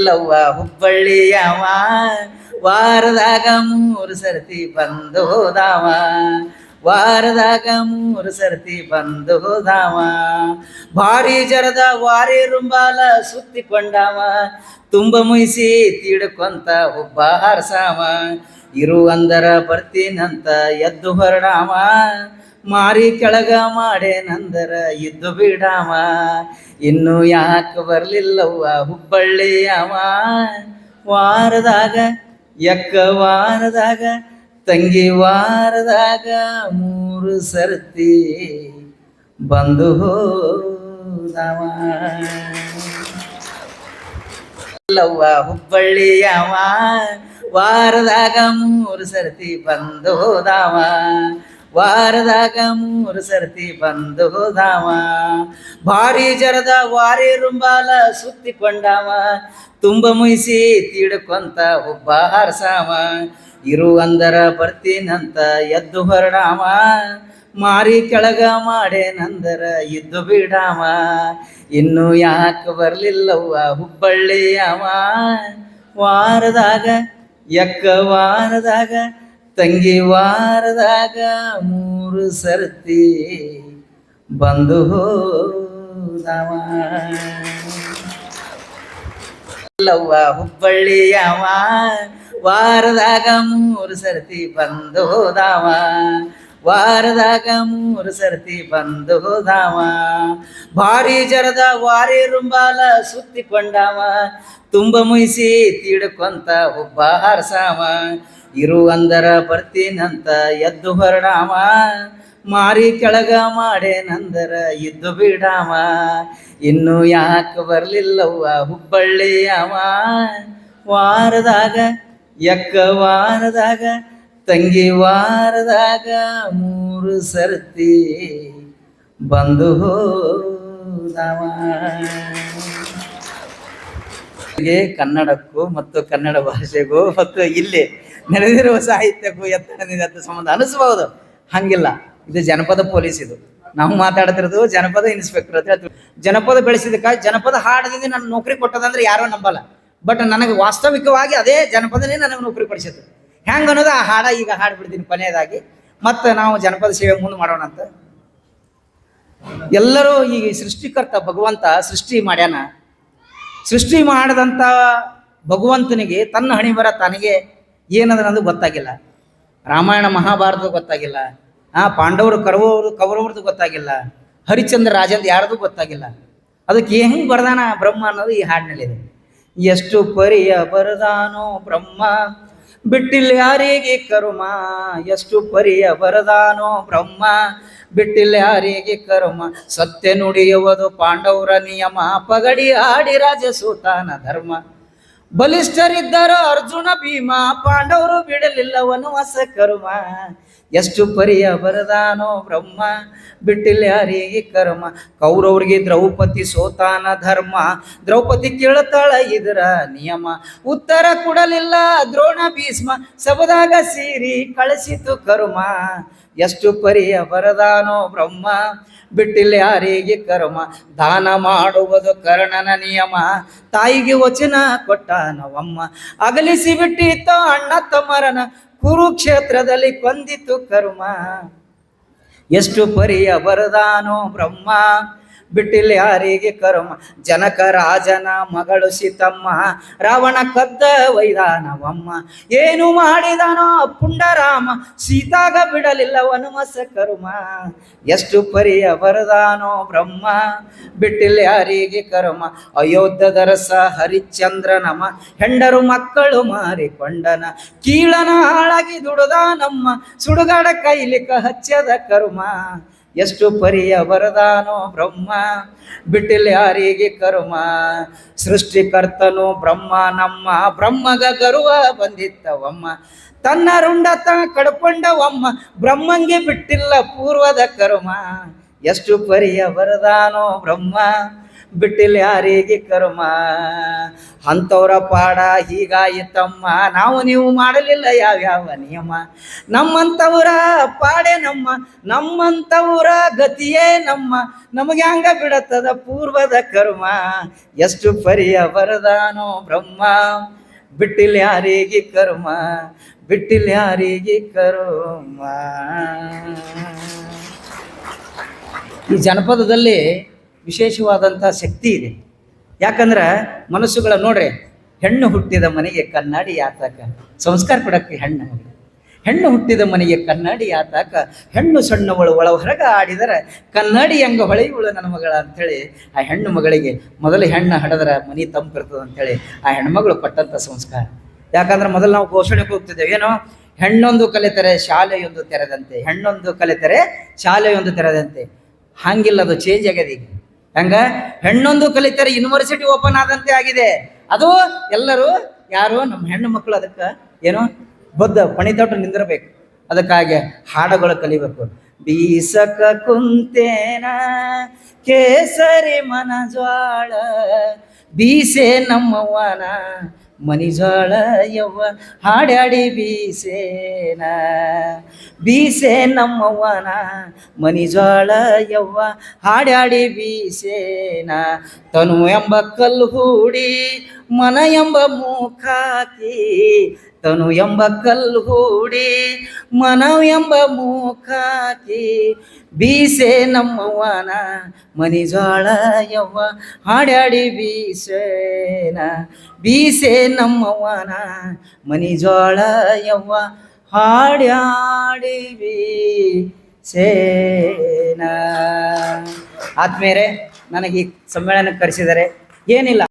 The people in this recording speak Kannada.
ಲವ್ವ ಹುಬ್ಬಳ್ಳಿಯವ ವಾರದಾಗ 3 ಸರ್ತಿ ಬಂದು ಹೋದಾವ. ವಾರದಾಗ 3 ಸರ್ತಿ ಬಂದು ಹೋದಾವ. ಭಾರಿ ಜರದ ವಾರಿ ರುಂಬಾಲ ಸುತ್ತಿಕೊಂಡಾವ. ತುಂಬ ಮುಯಿಸಿ ತೀಡ್ಕೊಂತ ಹುಬ್ಬ ಹಾರಸಾವ. ಇರು ಅಂದರ ಬರ್ತೀನಂತ ಎದ್ದು ಹೊರಡಾವ. ಮಾರಿ ಕೆಳಗ ಮಾಡೇನಂದರ ಇದ್ದು ಬಿಡಾವ. ಇನ್ನು ಯಾಕೆ ಬರ್ಲಿಲ್ಲವ್ವ ಹುಬ್ಬಳ್ಳಿಯವ ವಾರದಾಗ ವಾರದಾಗ ತಂಗಿ ವಾರದಾಗ 3 ಸರ್ತಿ ಬಂದು ಹೋದವ. ಲವ್ವ ಹುಬ್ಬಳ್ಳಿಯವ ವಾರದಾಗ 3 ಸರ್ತಿ ಬಂದು ಹೋದವ. ವಾರದಾಗ 3 ಸರ್ತಿ ಬಂದು ಹೋದಾವ. ಭಾರಿ ಜರದ ವಾರಿ ರುಂಬಾಲ ಸುತ್ತಿಕೊಂಡಾವ. ತುಂಬ ಮುಯಿಸಿ ತೀಡ್ಕೊಂತ ಹುಬ್ಬ ಹಾರಸಾವ. ಇರು ಅಂದರ ಬರ್ತೀನಂತ ಎದ್ದು ಹೊರಡಾವ. ಮಾರಿ ಕೆಳಗ ಮಾಡೇನಂದರ ಇದ್ದು ಬಿಡಾವ. ಇನ್ನು ಯಾಕೆ ಬರ್ಲಿಲ್ಲವ್ವ ಹುಬ್ಬಳ್ಳಿಯವ ವಾರದಾಗ ವಾರದಾಗ ತಂಗಿ ವಾರದಾಗ 3 ಸರ್ತಿ ಬಂದು ಹೋದವ. ಲವ್ವ ಹುಬ್ಬಳ್ಳಿಯವ ವಾರದಾಗ 3 ಸರ್ತಿ ಬಂದು ಹೋದಾವ. ವಾರದಾಗ 3 ಸರ್ತಿ ಬಂದು ಹೋದಾವ. ಭಾರಿ ಜರದ ವಾರಿ ರುಂಬಾಲ ಸುತ್ತಿಕೊಂಡಾವ. ತುಂಬ ಮುಯಿಸಿ ತೀಡ್ಕೊಂತ ಹುಬ್ಬ ಹಾರಸಾವ. ಇರು ಅಂದರ ಬರ್ತೀನಂತ ಎದ್ದು ಹೊರಡಾವ. ಮಾರಿ ಕೆಳಗ ಮಾಡೇನಂದರ ಇದ್ದು ಬಿಡಾವ. ಇನ್ನು ಯಾಕೆ ಬರ್ಲಿಲ್ಲವ್ವ ಹುಬ್ಬಳ್ಳಿಯವ ವಾರದಾಗ ವಾರದಾಗ ತಂಗಿ ವಾರದಾಗ 3 ಸರ್ತಿ ಬಂದು ಹೋದವ. ಕನ್ನಡಕ್ಕೂ ಮತ್ತು ಕನ್ನಡ ಭಾಷೆಗೂ ಮತ್ತು ಇಲ್ಲಿ ನಡೆದಿರುವ ಸಾಹಿತ್ಯಕ್ಕೂ ಎತ್ತರದ ಸಂಬಂಧ ಅನಿಸ್ಬಹುದು. ಹಂಗಿಲ್ಲ, ಇದು ಜನಪದ ಪೊಲೀಸ್. ಇದು ನಾವು ಮಾತಾಡ್ತಿರೋದು ಜನಪದ ಇನ್ಸ್ಪೆಕ್ಟರ್ ಅಂತ ಹೇಳ್ತೀವಿ. ಜನಪದ ಬೆಳೆಸಿದಕ್ಕೆ ಜನಪದ ಹಾಡದಿಂದ ನನ್ನ ನೌಕರಿ ಕೊಟ್ಟದಂದ್ರೆ ಯಾರೋ ನಂಬಲ್ಲ. ಬಟ್ ನನಗೆ ವಾಸ್ತವಿಕವಾಗಿ ಅದೇ ಜನಪದನೇ ನನಗೆ ನೌಕರಿ ಕೊಡಿಸಿತ್ತು. ಹೆಂಗೆ ಅನ್ನೋದು ಆ ಹಾಡ ಈಗ ಹಾಡ್ಬಿಡ್ತೀನಿ ಕೊನೆಯದಾಗಿ. ಮತ್ತು ನಾವು ಜನಪದ ಸೇವೆ ಮುಂದೆ ಮಾಡೋಣ ಅಂತ. ಎಲ್ಲರೂ ಈಗ ಸೃಷ್ಟಿಕರ್ತ ಭಗವಂತ ಸೃಷ್ಟಿ ಮಾಡ್ಯಾನ. ಸೃಷ್ಟಿ ಮಾಡಿದಂಥ ಭಗವಂತನಿಗೆ ತನ್ನ ಹಣಿ ಬರ ತನಗೆ ಏನದನ್ನದು ಗೊತ್ತಾಗಿಲ್ಲ. ರಾಮಾಯಣ ಮಹಾಭಾರತ ಗೊತ್ತಾಗಿಲ್ಲ. ಪಾಂಡವರು ಕೌರವ್ರದ್ದು ಗೊತ್ತಾಗಿಲ್ಲ. ಹರಿಶ್ಚಂದ್ರ ರಾಜಂದು ಯಾರ್ದು ಗೊತ್ತಾಗಿಲ್ಲ. ಅದಕ್ಕೆ ಹೆಂಗೆ ಬರದಾನ ಬ್ರಹ್ಮ ಅನ್ನೋದು ಈ ಹಾಡಿನಲ್ಲಿದೆ. ಎಷ್ಟು ಪರಿಯ ಬರದಾನೋ ಬ್ರಹ್ಮ ಬಿಟ್ಟಿಲ್ಲ ಯಾರಿಗೆ ಕರ್ಮ. ಎಷ್ಟು ಪರಿಯ ಬರದಾನೋ ಬ್ರಹ್ಮ ಬಿಟ್ಟಿಲ್ಲ ಯಾರಿಗೆ ಕರ್ಮ. ಸತ್ಯ ನುಡಿಯುವುದು ಪಾಂಡವರ ನಿಯಮ ಪಗಡಿ ಆಡಿ ರಾಜಸೂತಾನ ಧರ್ಮ. ಬಲಿಷ್ಠರಿದ್ದರು ಅರ್ಜುನ ಭೀಮ ಪಾಂಡವರು ಬಿಡಲಿಲ್ಲ ವನವಾಸ ಕರ್ಮ. ಎಷ್ಟು ಪರಿಯ ಬರದಾನೋ ಬ್ರಹ್ಮ ಬಿಟ್ಟಿಲ್ಲ ಯಾರಿಗೆ ಕರ್ಮ. ಕೌರವ್ರಿಗೆ ದ್ರೌಪದಿ ಸೋತಾನ ಧರ್ಮ. ದ್ರೌಪದಿ ಕೇಳ್ತಾಳ ಇದರ ನಿಯಮ. ಉತ್ತರ ಕೊಡಲಿಲ್ಲ ದ್ರೋಣ ಭೀಷ್ಮ ಸಬದಾಗ ಸೀರಿ ಕಳಿಸಿತು ಕರ್ಮ. ಎಷ್ಟು ಪರಿಯ ಬರದಾನೋ ಬ್ರಹ್ಮ ಬಿಟ್ಟಿಲ್ಲ ಯಾರಿಗೆ ಕರ್ಮ. ದಾನ ಮಾಡುವುದು ಕರ್ಣನ ನಿಯಮ ತಾಯಿಗೆ ವಚನ ಕೊಟ್ಟಾನವಮ್ಮ. ಅಗಲಿಸಿ ಬಿಟ್ಟಿತ್ತು ಅಣ್ಣ ತಮ್ಮರನ ಕುರುಕ್ಷೇತ್ರದಲ್ಲಿ ಕೊಂದಿತು ಕರ್ಮ. ಎಷ್ಟು ಪರಿಯ ಬರದಾನೋ ಬ್ರಹ್ಮ ಬಿಟ್ಟಿಲ್ಲ ಯಾರಿಗೆ ಕರ್ಮ. ಜನಕ ರಾಜನ ಮಗಳು ಸೀತಮ್ಮ ರಾವಣ ಕದ್ದ ವೈದಾನವಮ್ಮ. ಏನು ಮಾಡಿದಾನೋ ಪುಂಡರಾಮ ಸೀತಾಗ ಬಿಡಲಿಲ್ಲ ವನವಾಸ ಕರ್ಮ. ಎಷ್ಟು ಪರಿಯ ಬರದಾನೋ ಬ್ರಹ್ಮ ಬಿಟ್ಟಿಲ್ಲ ಯಾರಿಗೆ ಕರ್ಮ. ಅಯೋಧ್ಯದ ರಸ ಹರಿಶ್ಚಂದ್ರನಮ ಹೆಂಡರು ಮಕ್ಕಳು ಮಾರಿಕೊಂಡನ. ಕೀಳನ ಹಾಳಾಗಿ ದುಡುದಾನಮ್ಮ ಸುಡುಗಾಡ ಕೈಲಿಕ ಹಚ್ಚದ ಕರ್ಮ. ಎಷ್ಟು ಪರಿಯ ಬರದಾನೋ ಬ್ರಹ್ಮ ಬಿಟ್ಟಿಲ್ಲ ಯಾರಿಗೆ ಕರ್ಮ. ಸೃಷ್ಟಿಕರ್ತನು ಬ್ರಹ್ಮ ನಮ್ಮ ಬ್ರಹ್ಮಗ ಗರ್ವ ಬಂದಿತ್ತವಮ್ಮ. ತನ್ನ ರುಂಡತ ಕಡ್ಕೊಂಡವಮ್ಮ ಬ್ರಹ್ಮಂಗೆ ಬಿಟ್ಟಿಲ್ಲ ಪೂರ್ವದ ಕರ್ಮ. ಎಷ್ಟು ಪರಿಯ ಬರದಾನೋ ಬ್ರಹ್ಮ ಬಿಟ್ಟಿಲ್ಲ ಯಾರಿಗೆ ಕರ್ಮ. ಅಂಥವ್ರ ಪಾಡ ಹೀಗಾಯಿತಮ್ಮ, ನಾವು ನೀವು ಮಾಡಲಿಲ್ಲ ಯಾವ್ಯಾವ ನಿಯಮ. ನಮ್ಮಂಥವ್ರ ಪಾಡೆ ನಮ್ಮಂಥವ್ರ ಗತಿಯೇ ನಮಗೆ ಹಂಗ ಬಿಡತ್ತದ ಪೂರ್ವದ ಕರ್ಮ. ಎಷ್ಟು ಪರಿಯ ಬರದಾನೋ ಬ್ರಹ್ಮ, ಬಿಟ್ಟಿಲ್ಲ ಯಾರಿಗೆ ಕರ್ಮ, ಬಿಟ್ಟಿಲ್ಲ ಯಾರಿಗೆ ಕರ್ಮ. ಈ ಜನಪದದಲ್ಲಿ ವಿಶೇಷವಾದಂಥ ಶಕ್ತಿ ಇದೆ. ಯಾಕಂದ್ರೆ ಮನಸ್ಸುಗಳ ನೋಡ್ರಿ, ಹೆಣ್ಣು ಹುಟ್ಟಿದ ಮನೆಗೆ ಕನ್ನಡಿ ಯಾತಕ, ಸಂಸ್ಕಾರ ಕೊಡಕ್ಕೆ ಹೆಣ್ಣು ಹುಟ್ಟಿದ ಮನೆಗೆ ಕನ್ನಡಿ ಯಾತಕ, ಹೆಣ್ಣು ಸಣ್ಣವಳು ಒಳ ಹೊರಗ ಆಡಿದರೆ ಕನ್ನಡಿ ಹೆಂಗ ಹೊಳೆಯುವಳು ನನ್ನ ಮಗಳ ಅಂಥೇಳಿ ಆ ಹೆಣ್ಣು ಮಗಳಿಗೆ ಮೊದಲು ಹೆಣ್ಣು ಹಡದ್ರ ಮನೆ ತಂಪಿರ್ತದೆ ಅಂಥೇಳಿ ಆ ಹೆಣ್ಮಗಳು ಕೊಟ್ಟಂಥ ಸಂಸ್ಕಾರ. ಯಾಕಂದ್ರೆ ಮೊದಲು ನಾವು ಘೋಷಣೆಗೆ ಹೋಗ್ತಿದ್ದೇವೆ, ಏನೋ ಹೆಣ್ಣೊಂದು ಕಲಿತರೆ ಶಾಲೆಯೊಂದು ತೆರೆದಂತೆ, ಹೆಣ್ಣೊಂದು ಕಲಿತರೆ ಶಾಲೆಯೊಂದು ತೆರೆದಂತೆ. ಹಂಗಿಲ್ಲ, ಅದು ಚೇಂಜ್ ಆಗಿದೆ ಈಗ. ಹಂಗ ಹೆಣ್ಣೊಂದು ಕಲಿತರೆ ಯೂನಿವರ್ಸಿಟಿ ಓಪನ್ ಆದಂತೆ ಆಗಿದೆ. ಅದು ಎಲ್ಲರೂ ಯಾರು ನಮ್ಮ ಹೆಣ್ಣು ಮಕ್ಕಳು ಅದಕ್ಕೆ ಏನೋ ಬದ್ಧ ಪಣಿತೊಟ್ಟು ನಿಂದಿರಬೇಕು. ಅದಕ್ಕಾಗಿ ಹಾಡುಗಳು ಕಲಿಬೇಕು. ಬೀಸಕ ಕುಂತೇನ ಕೇಸರಿ ಮನಜ್ವಾಳ, ಬೀಸೆ ನಮ್ಮವ್ವನ ಮನಿಜಾಳ ಯವ್ವ ಹಾಡ್ಯಾಡಿ ಬೀಸೇನ, ಬೀಸೆ ನಮ್ಮವ್ವನ ಮನಿಜಾಳ ಯವ್ವ ಹಾಡ್ಯಾಡಿ ಬೀಸೇನ. ತನು ಎಂಬ ಕಲ್ಲು ಹೂಡಿ ಮನ ಎಂಬ ಮೂಕಾಕಿ, ತನು ಎಂಬ ಕಲ್ಲು ಹೂಡಿ ಮನ ಎಂಬ ಮೂಕಾಕಿ, ಬೀಸೆ ನಮ್ಮವ್ವನ ಮನಿಜಾಳ ಯವ್ವ ಹಾಡ್ಯಾಡಿ ಬೀಸೇನ, ಬೀಸೆ ನಮ್ಮವ್ವನ ಮನಿಜಾಳ ಯವ್ವ ಹಾಡ್ಯಾಡಿ ಬೀಸೇನ. ಆದ್ಮೇಲೆ ನನಗೆ ಈ ಸಮ್ಮೇಳನಕ್ಕೆ ಕರೆಸಿದರೆ ಏನಿಲ್ಲ.